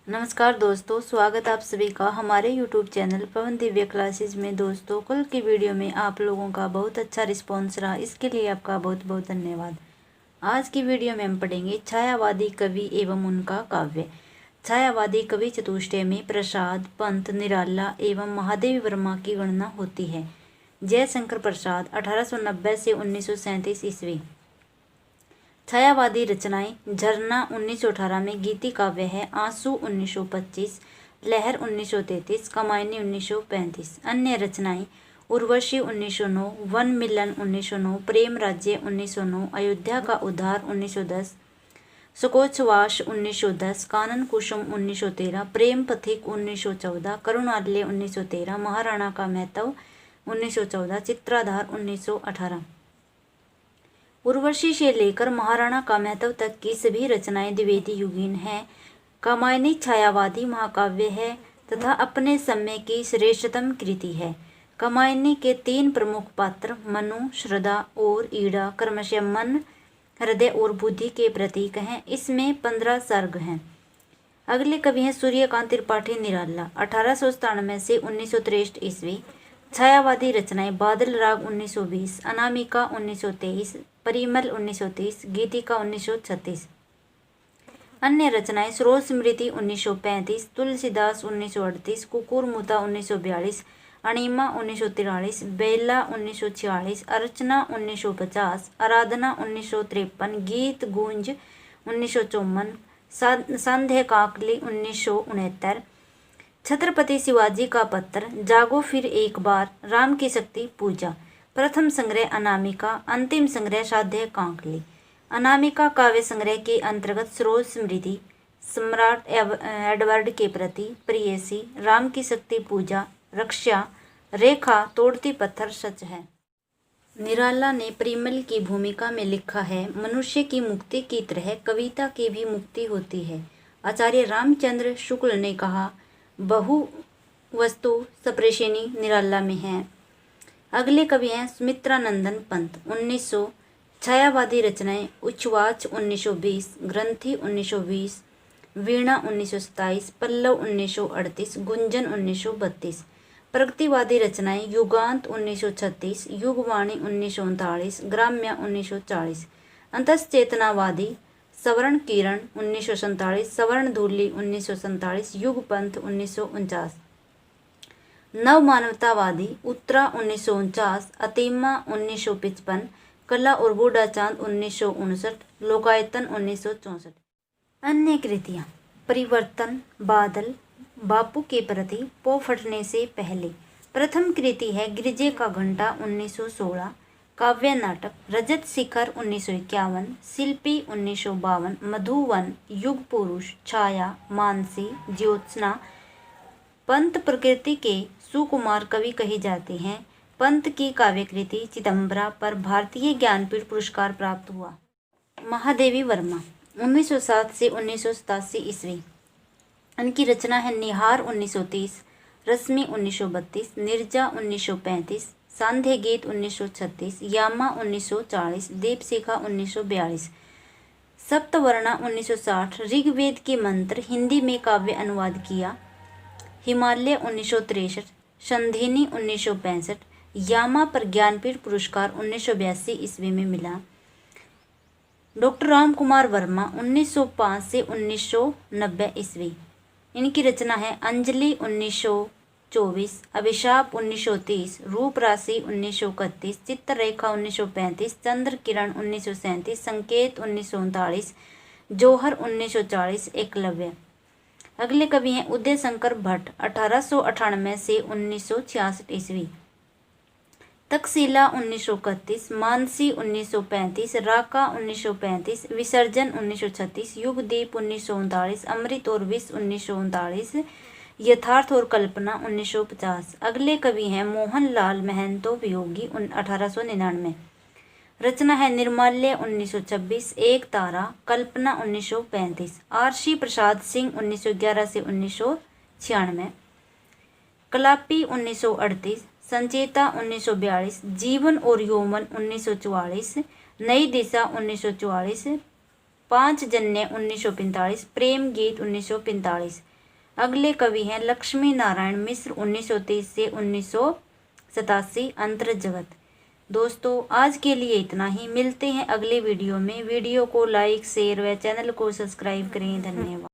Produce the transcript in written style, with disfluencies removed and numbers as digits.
नमस्कार दोस्तों, स्वागत आप सभी का हमारे YouTube चैनल पवन दिव्य क्लासेस में। दोस्तों, कल की वीडियो में आप लोगों का बहुत अच्छा रिस्पॉन्स रहा, इसके लिए आपका बहुत बहुत धन्यवाद। आज की वीडियो में हम पढ़ेंगे छायावादी कवि एवं उनका काव्य। छायावादी कवि चतुष्टय में प्रसाद, पंत, निराला एवं महादेवी वर्मा की गणना होती है। जयशंकर प्रसाद 1890 से 1937 ईस्वी। छायावादी रचनाएं: झरना 1918 में गीति काव्य है, आंसू 1925, लहर 1933, कमायनी 1935। अन्य रचनाएं: उर्वशी 1909, वन मिलन 1909, प्रेम राज्य 1909, अयोध्या का उद्धार 1910, सुकोच्छ्वास 1910, कानन कुसुम 1913, प्रेम पथिक 1914, करुणालय 1913, महाराणा का महत्व 1914, चित्राधार 1918। उर्वशी से लेकर महाराणा का महत्व तक की सभी रचनाएं द्विवेदी युगीन हैं। कामायनी छायावादी महाकाव्य है तथा अपने समय की श्रेष्ठतम कृति है। कामायनी के 3 प्रमुख पात्र मनु, श्रद्धा और ईड़ा क्रमशः मन, हृदय और बुद्धि के प्रतीक हैं। इसमें 15 सर्ग हैं। अगले कवि हैं सूर्यकांत त्रिपाठी निराला 1897 से 1963 ईस्वी। छायावादी रचनाएं: बादल राग 1920, अनामिका 1923, परिमल 1930, गीतिका 1936। अन्य रचनाएं: स्रोत स्मृति 1935, तुलसीदास 1938, कुकुरमुता 1942, अणिमा 1943, बेला 1946, अर्चना 1950, आराधना 1953, गीत गूंज 1954, संध्या काकली 1969, छत्रपति शिवाजी का पत्र, जागो फिर एक बार, राम की शक्ति पूजा। प्रथम संग्रह अनामिका, अंतिम संग्रह साध्य कांकली। अनामिका काव्य संग्रह के अंतर्गत स्रोत स्मृति, सम्राट एडवर्ड के प्रति, प्रेयसी, राम की शक्ति पूजा, रक्षा, रेखा, तोड़ती पत्थर, सच है। निराला ने परिमल की भूमिका में लिखा है, मनुष्य की मुक्ति की तरह कविता की भी मुक्ति होती है। आचार्य रामचंद्र शुक्ल ने कहा, बहु वस्तु सप्रेषणी निराला में है। अगले कवि हैं सुमित्रानंदन पंत 1900। छायावादी रचनाएं: उच्छ्वास 1920, ग्रंथि 1920, वीणा 1927, पल्लव 1938, गुंजन 1932। प्रगतिवादी रचनाएं: युगांत 1936, युगवाणी 1939, ग्राम्य 1940। अंतश्चेतनावादी: सवर्ण किरण 1947, सवर्ण धूलि 1947, युगपंथ 1949। नव मानवतावादी: उत्तरा 1949, अतीमा 1955, कला और बूढ़ा चांद 1959, लोकायतन 1964। अन्य कृतियां: परिवर्तन, बादल, बापू के प्रति, पौ फटने से पहले। प्रथम कृति है गिरजे का घंटा 1916, काव्य नाटक रजत शिखर 1951, शिल्पी 1952, मधुवन, युग पुरुष, छाया, मानसी, ज्योत्सना। पंत प्रकृति के सुकुमार कवि कहे जाते हैं। पंत की काव्यकृति चिदंबरा पर भारतीय ज्ञानपीठ पुरस्कार प्राप्त हुआ। महादेवी वर्मा 1907 से 1987 ईस्वी। इनकी रचना है निहार 1930, रश्मि 1932, निर्जा 1935, सांध्य गीत 1936, यामा 1940, दीपशिखा 1942, सप्तवर्णा 1960, ऋग्वेद के मंत्र हिंदी में काव्य अनुवाद किया। हिमालय 1963, संधिनी 1965, यामा पर ज्ञानपीठ पुरस्कार 1982 ईस्वी में मिला। डॉक्टर राम कुमार वर्मा 1905 से 1990 ईस्वी। इनकी रचना है अंजलि 1924, अभिशाप 1930, रूप राशि 1931, चित्ररेखा 1935, चंद्र किरण 1937, संकेत 1939, जौहर 1940, एकलव्य। अगले कवि हैं उदय शंकर भट्ट 1898 से 1966 ईस्वी। तक्षशिला 1931, मानसी 1935, राका 1935, विसर्जन 1936, युगदीप 1939, अमृत और विष 1939, यथार्थ और कल्पना 1950। अगले कवि हैं मोहन लाल महंतो वियोगी 1899। रचना है निर्माल्य 1926, एक तारा, कल्पना 1935, आरसी प्रसाद सिंह 1911 से 1996, कलापी 1938, संचेता 1942, जीवन और यौवन 1944, नई दिशा 1944, 5 जन्य 1945, प्रेम गीत 1945। अगले कवि हैं लक्ष्मी नारायण मिश्र 1923 से 1987 अंतर्जगत। दोस्तों आज के लिए इतना ही, मिलते हैं अगले वीडियो में। वीडियो को लाइक शेयर व चैनल को सब्सक्राइब करें। धन्यवाद।